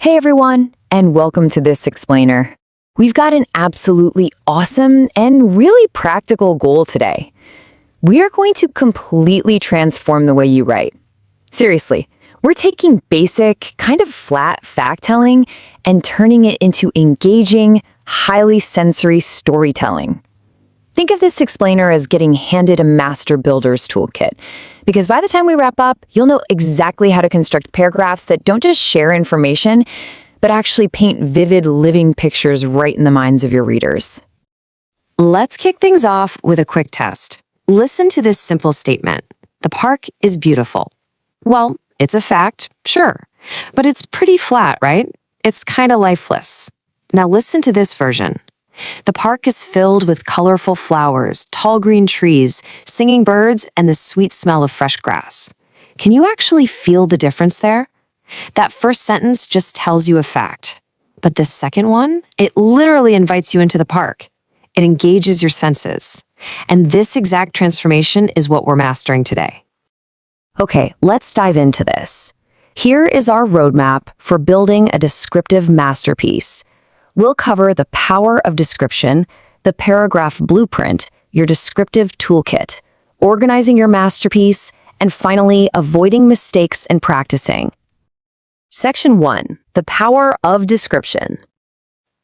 Hey everyone, and welcome to this explainer. We've got an absolutely awesome and really practical goal today. We are going to completely transform the way you write. Seriously, we're taking basic, kind of flat fact-telling and turning it into engaging, highly sensory storytelling. Think of this explainer as getting handed a master builder's toolkit, because by the time we wrap up, you'll know exactly how to construct paragraphs that don't just share information, but actually paint vivid, living pictures right in the minds of your readers. Let's kick things off with a quick test. Listen to this simple statement. The park is beautiful. Well, it's a fact, sure, but it's pretty flat, right? It's kind of lifeless. Now listen to this version. The park is filled with colorful flowers, tall green trees, singing birds, and the sweet smell of fresh grass. Can you actually feel the difference there? That first sentence just tells you a fact. But the second one, it literally invites you into the park. It engages your senses. And this exact transformation is what we're mastering today. Okay, let's dive into this. Here is our roadmap for building a descriptive masterpiece. We'll cover the power of description, the paragraph blueprint, your descriptive toolkit, organizing your masterpiece, and finally, avoiding mistakes and practicing. Section 1. The power of description.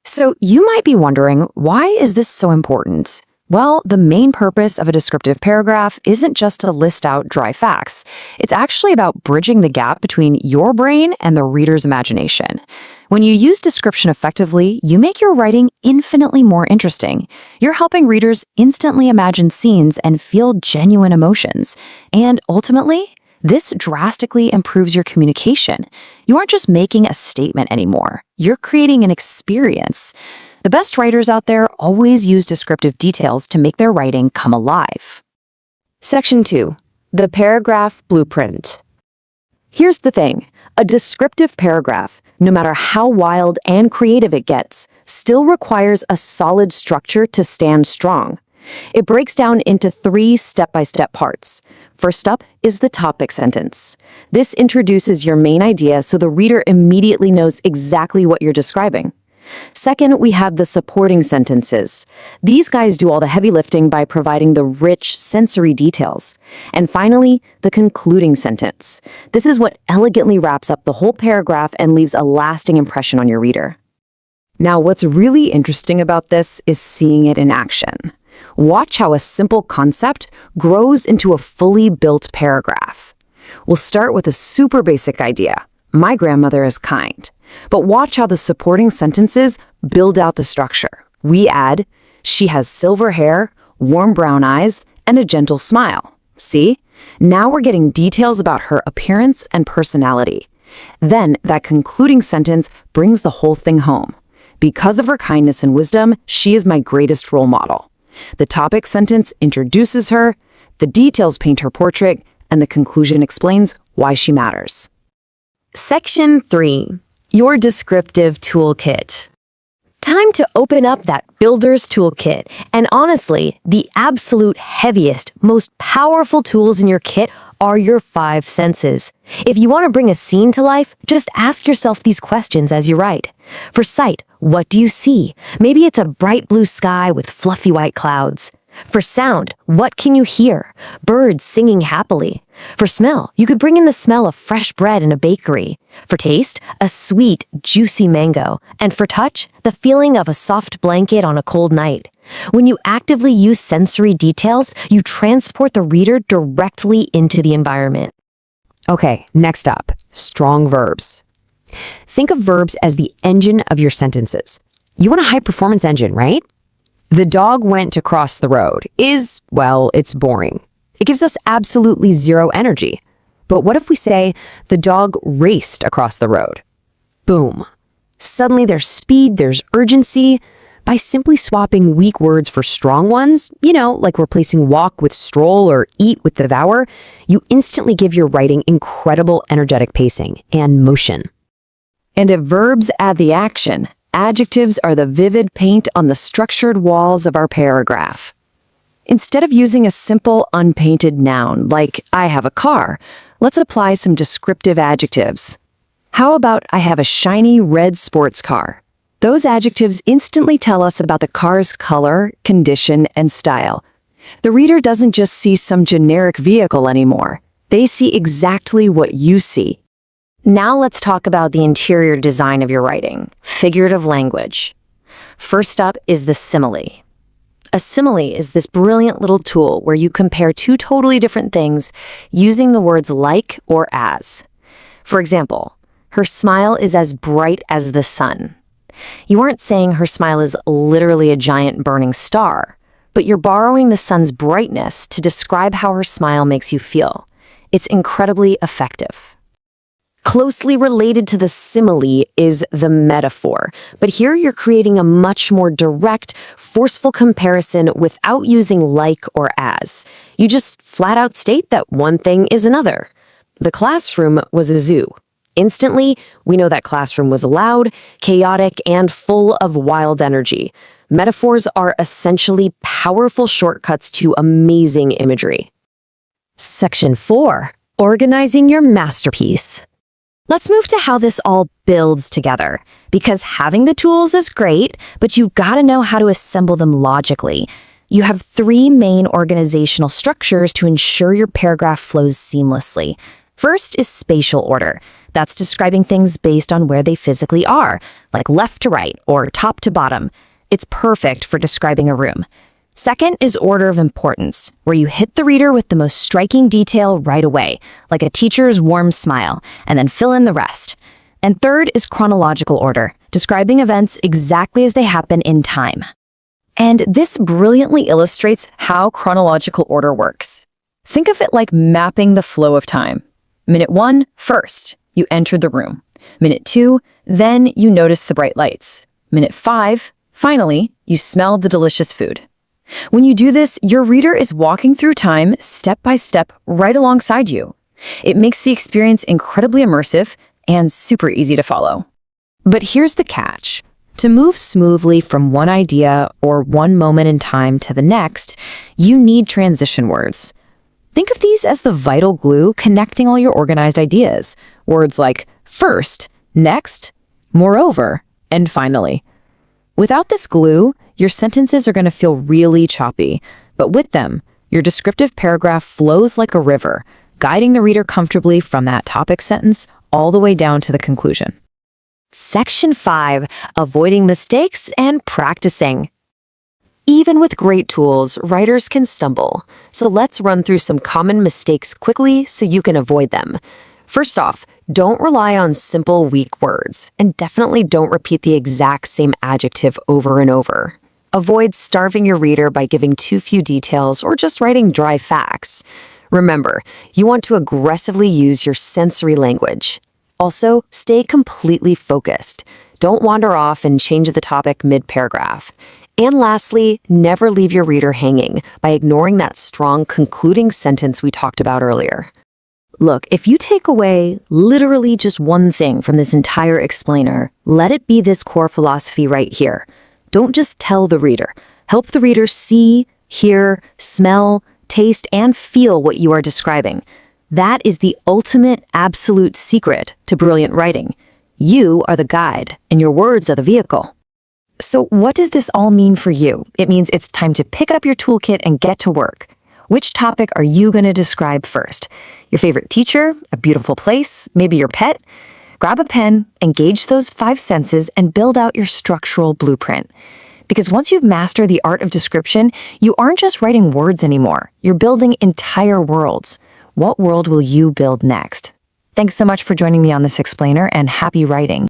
So you might be wondering, why is this so important? Well, the main purpose of a descriptive paragraph isn't just to list out dry facts. It's actually about bridging the gap between your brain and the reader's imagination. When you use description effectively, you make your writing infinitely more interesting. You're helping readers instantly imagine scenes and feel genuine emotions. And ultimately, this drastically improves your communication. You aren't just making a statement anymore. You're creating an experience. The best writers out there always use descriptive details to make their writing come alive. Section 2. The paragraph blueprint. Here's the thing. A descriptive paragraph, no matter how wild and creative it gets, still requires a solid structure to stand strong. It breaks down into 3 step-by-step parts. First up is the topic sentence. This introduces your main idea so the reader immediately knows exactly what you're describing. Second, we have the supporting sentences. These guys do all the heavy lifting by providing the rich sensory details. And finally, the concluding sentence. This is what elegantly wraps up the whole paragraph and leaves a lasting impression on your reader. Now, what's really interesting about this is seeing it in action. Watch how a simple concept grows into a fully built paragraph. We'll start with a super basic idea. My grandmother is kind. But watch how the supporting sentences build out the structure. We add, she has silver hair, warm brown eyes, and a gentle smile. See? Now we're getting details about her appearance and personality. Then that concluding sentence brings the whole thing home. Because of her kindness and wisdom, she is my greatest role model. The topic sentence introduces her, the details paint her portrait, and the conclusion explains why she matters. Section 3. Your descriptive toolkit. Time to open up that builder's toolkit. And honestly, the absolute heaviest, most powerful tools in your kit are your 5 senses. If you want to bring a scene to life, just ask yourself these questions as you write. For sight, what do you see? Maybe it's a bright blue sky with fluffy white clouds. For sound, what can you hear? Birds singing happily. For smell, you could bring in the smell of fresh bread in a bakery. For taste, a sweet, juicy mango. And for touch, the feeling of a soft blanket on a cold night. When you actively use sensory details, you transport the reader directly into the environment. Okay, next up, strong verbs. Think of verbs as the engine of your sentences. You want a high-performance engine, right? The dog went to cross the road it's boring. It gives us absolutely zero energy. But what if we say, the dog raced across the road? Boom. Suddenly there's speed, there's urgency. By simply swapping weak words for strong ones, like replacing walk with stroll or eat with devour, you instantly give your writing incredible energetic pacing and motion. And if verbs add the action, adjectives are the vivid paint on the structured walls of our paragraph. Instead of using a simple, unpainted noun like, I have a car, let's apply some descriptive adjectives. How about I have a shiny red sports car? Those adjectives instantly tell us about the car's color, condition, and style. The reader doesn't just see some generic vehicle anymore. They see exactly what you see. Now let's talk about the interior design of your writing, figurative language. First up is the simile. A simile is this brilliant little tool where you compare two totally different things using the words like or as. For example, her smile is as bright as the sun. You aren't saying her smile is literally a giant burning star, but you're borrowing the sun's brightness to describe how her smile makes you feel. It's incredibly effective. Closely related to the simile is the metaphor, but here you're creating a much more direct, forceful comparison without using like or as. You just flat out state that one thing is another. The classroom was a zoo. Instantly, we know that classroom was loud, chaotic, and full of wild energy. Metaphors are essentially powerful shortcuts to amazing imagery. Section 4. Organizing your masterpiece. Let's move to how this all builds together, because having the tools is great, but you've got to know how to assemble them logically. You have 3 main organizational structures to ensure your paragraph flows seamlessly. First is spatial order. That's describing things based on where they physically are, like left to right or top to bottom. It's perfect for describing a room. Second is order of importance, where you hit the reader with the most striking detail right away, like a teacher's warm smile, and then fill in the rest. And third is chronological order, describing events exactly as they happen in time. And this brilliantly illustrates how chronological order works. Think of it like mapping the flow of time. Minute 1, first, you entered the room. Minute 2, then you noticed the bright lights. Minute 5, finally, you smelled the delicious food. When you do this, your reader is walking through time step by step right alongside you. It makes the experience incredibly immersive and super easy to follow. But here's the catch. To move smoothly from one idea or one moment in time to the next, you need transition words. Think of these as the vital glue connecting all your organized ideas. Words like first, next, moreover, and finally. Without this glue, your sentences are going to feel really choppy, but with them, your descriptive paragraph flows like a river, guiding the reader comfortably from that topic sentence all the way down to the conclusion. Section 5. Avoiding mistakes and practicing. Even with great tools, writers can stumble, so let's run through some common mistakes quickly so you can avoid them. First off, don't rely on simple, weak words, and definitely don't repeat the exact same adjective over and over. Avoid starving your reader by giving too few details or just writing dry facts. Remember, you want to aggressively use your sensory language. Also, stay completely focused. Don't wander off and change the topic mid-paragraph. And lastly, never leave your reader hanging by ignoring that strong concluding sentence we talked about earlier. Look, if you take away literally just one thing from this entire explainer, let it be this core philosophy right here. Don't just tell the reader. Help the reader see, hear, smell, taste, and feel what you are describing. That is the ultimate absolute secret to brilliant writing. You are the guide, and your words are the vehicle. So what does this all mean for you? It means it's time to pick up your toolkit and get to work. Which topic are you going to describe first? Your favorite teacher? A beautiful place? Maybe your pet? Grab a pen, engage those 5 senses, and build out your structural blueprint. Because once you've mastered the art of description, you aren't just writing words anymore. You're building entire worlds. What world will you build next? Thanks so much for joining me on this explainer, and happy writing.